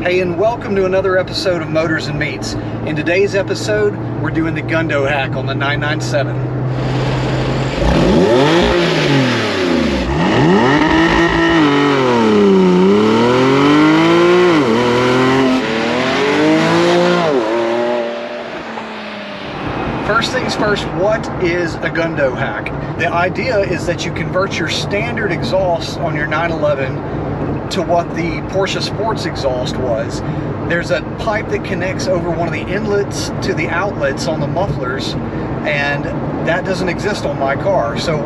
Hey, and welcome to another episode of Motors and Meats. In today's episode, we're doing the Gundo Hack on the 997. First things first, what is a Gundo Hack? The idea is that you convert your standard exhaust on your 911 to what the Porsche Sports Exhaust was. There's a pipe that connects over one of the inlets to the outlets on the mufflers, and that doesn't exist on my car. So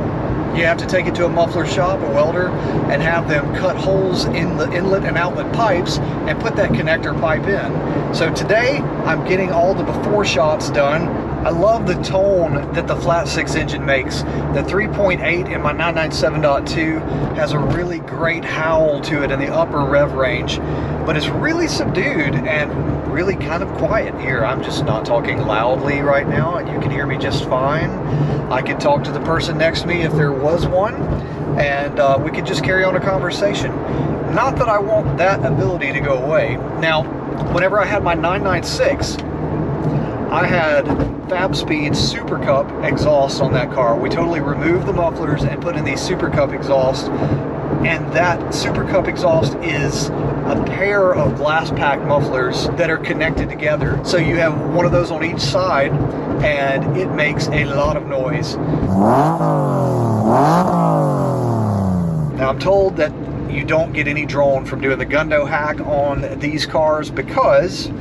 you have to take it to a muffler shop, a welder, and have them cut holes in the inlet and outlet pipes and put that connector pipe in. So today, I'm getting all the before shots done. I love the tone that the flat six engine makes. The 3.8 in my 997.2 has a really great howl to it in the upper rev range, but it's really subdued and really kind of quiet here. I'm just not talking loudly right now, and you can hear me just fine. I could talk to the person next to me if there was one, and we could just carry on a conversation. Not that I want that ability to go away. Now, whenever I had my 996, I had Fab Speed Super Cup exhaust on that car. We totally removed the mufflers and put in these Super Cup exhaust, and that Super Cup exhaust is a pair of glass pack mufflers that are connected together. So you have one of those on each side, and it makes a lot of noise. Now I'm told that you don't get any drone from doing the Gundo Hack on these cars because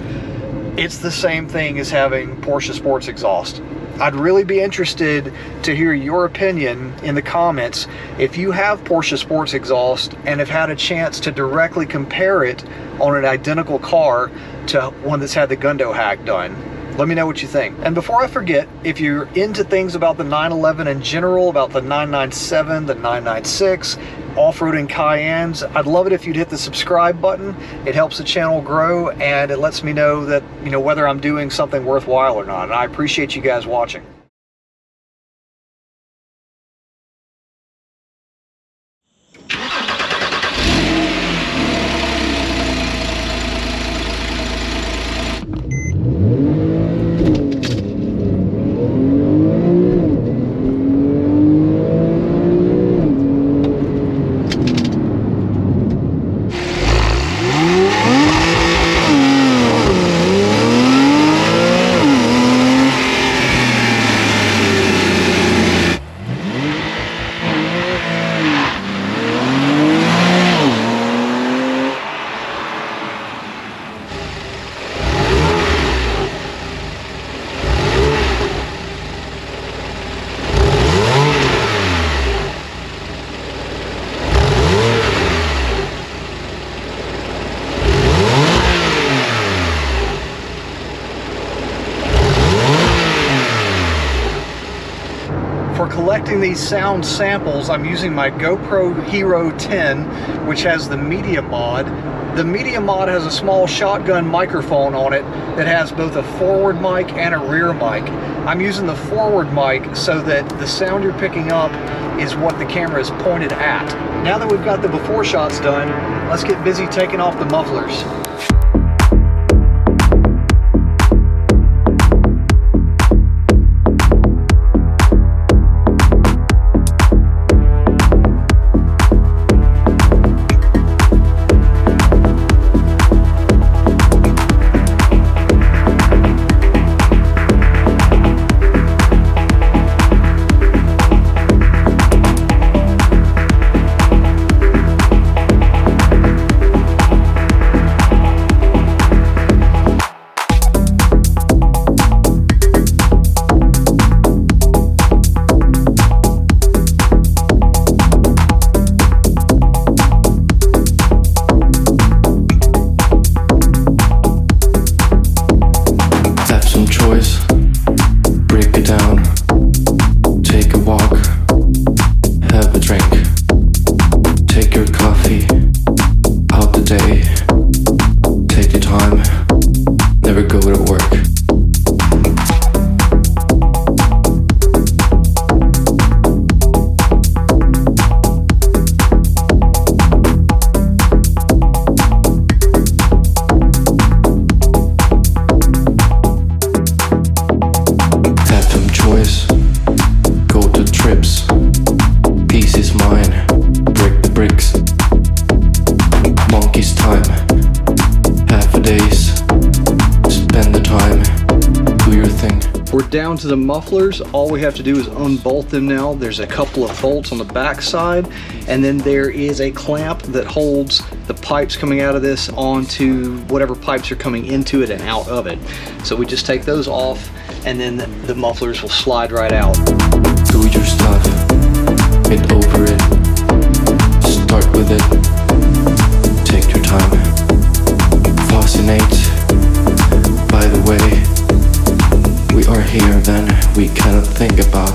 it's the same thing as having Porsche Sports Exhaust. I'd really be interested to hear your opinion in the comments if you have Porsche Sports Exhaust and have had a chance to directly compare it on an identical car to one that's had the Gundo Hack done. Let me know what you think. And before I forget, if you're into things about the 911 in general, about the 997, the 996, off-roading Cayennes, I'd love it if you'd hit the subscribe button. It helps the channel grow, and it lets me know that, you know, whether I'm doing something worthwhile or not. And I appreciate you guys watching. For collecting these sound samples, I'm using my GoPro Hero 10, which has the Media Mod. The Media Mod has a small shotgun microphone on it that has both a forward mic and a rear mic. I'm using the forward mic so that the sound you're picking up is what the camera is pointed at. Now that we've got the before shots done, let's get busy taking off the mufflers. down to the mufflers. All we have to do is unbolt them now. There's a couple of bolts on the back side, and then there is a clamp that holds the pipes coming out of this onto whatever pipes are coming into it and out of it. So we just take those off, and then the mufflers will slide right out. Do your stuff, get over it, start with it, take your time, fascinate. By the way, we are here, then we cannot think about.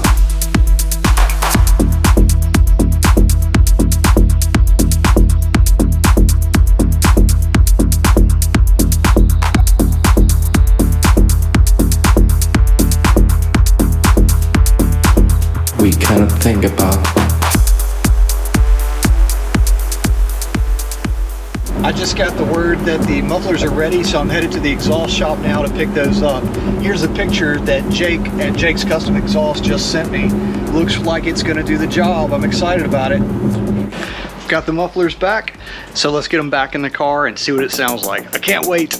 We cannot think about. I just got the word that the mufflers are ready, so I'm headed to the exhaust shop now to pick those up. Here's a picture that Jake and Jake's Custom Exhaust just sent me. Looks like it's gonna do the job. I'm excited about it. Got the mufflers back, so let's get them back in the car and see what it sounds like. I can't wait.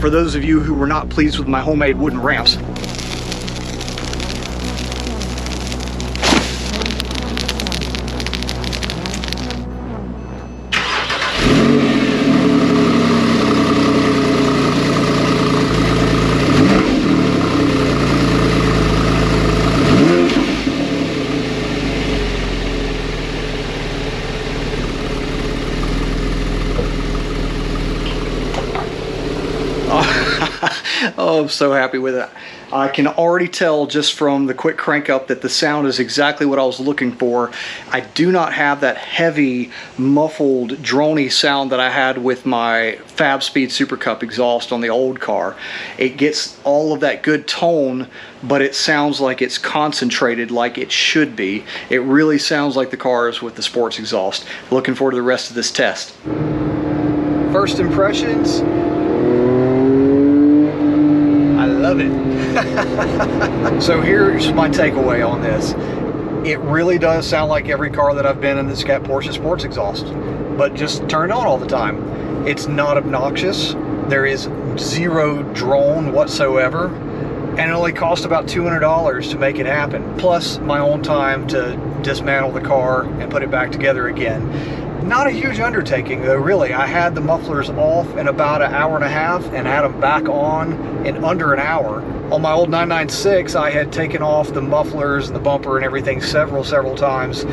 For those of you who were not pleased with my homemade wooden ramps, oh, I'm so happy with it. I can already tell just from the quick crank up that the sound is exactly what I was looking for. I do not have that heavy, muffled, droney sound that I had with my Fab Speed Super Cup exhaust on the old car. It gets all of that good tone, but it sounds like it's concentrated like it should be. It really sounds like the cars with the sports exhaust. Looking forward to the rest of this test. First impressions, I love it. So here's my takeaway on this. It really does sound like every car that I've been in that's got Porsche Sports Exhaust, but just turned on all the time. It's not obnoxious. There is zero drone whatsoever, and it only cost about $200 to make it happen, plus my own time to dismantle the car and put it back together again. Not a huge undertaking though, really. I had the mufflers off in about an hour and a half and had them back on in under an hour. On my old 996, I had taken off the mufflers and the bumper and everything several times.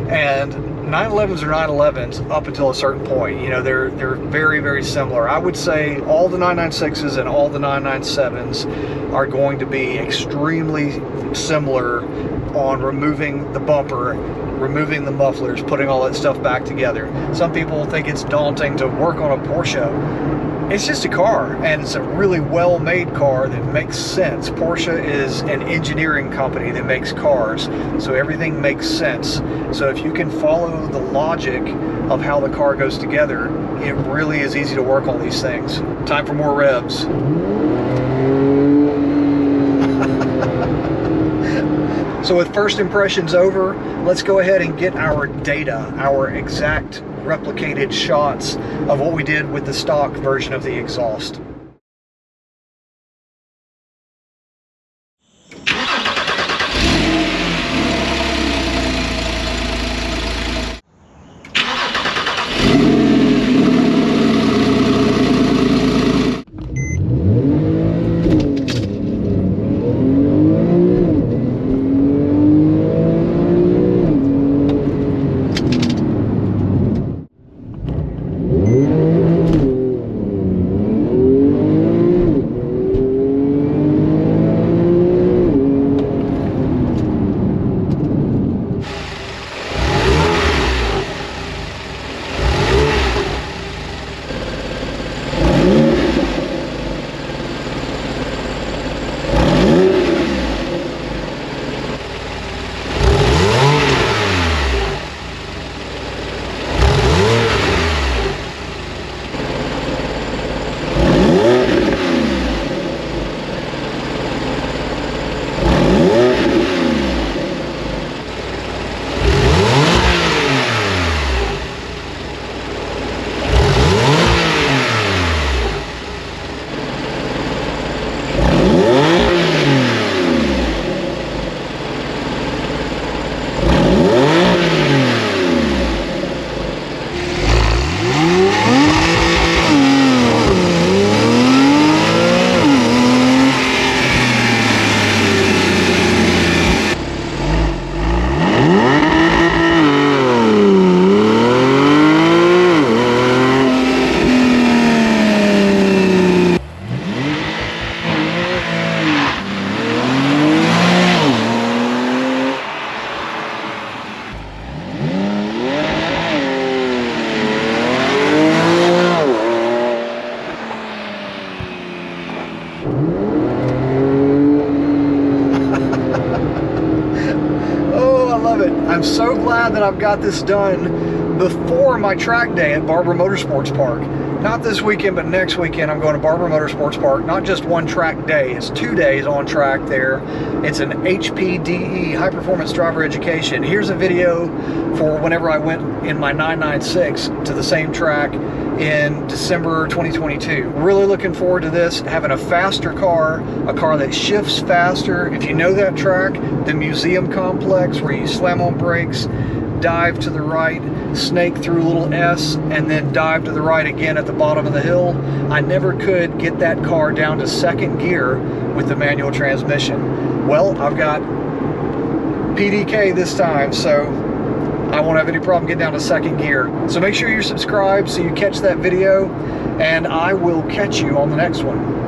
And 911s are 911s up until a certain point. You know, they're very similar. I would say all the 996s and all the 997s are going to be extremely similar on removing the bumper, removing the mufflers, putting all that stuff back together. Some people think it's daunting to work on a Porsche. It's just a car, and it's a really well-made car that makes sense. Porsche is an engineering company that makes cars, so everything makes sense. So if you can follow the logic of how the car goes together, it really is easy to work on these things. Time for more revs. So with first impressions over, let's go ahead and get our data, our exact replicated shots of what we did with the stock version of the exhaust. I'm so glad that I've got this done before my track day at Barber Motorsports Park. Not this weekend, but next weekend I'm going to Barber Motorsports Park. Not just one track day, it's 2 days on track there. It's an HPDE, High Performance Driver Education. Here's a video for whenever I went in my 996 to the same track in December 2022. Really looking forward to this, having a faster car, a car that shifts faster. If you know that track, the museum complex where you slam on brakes, dive to the right, snake through a little S, and then dive to the right again at the bottom of the hill. I never could get that car down to second gear with the manual transmission. Well, I've got PDK this time, so I won't have any problem getting down to second gear. So make sure you're subscribed so you catch that video, and I will catch you on the next one.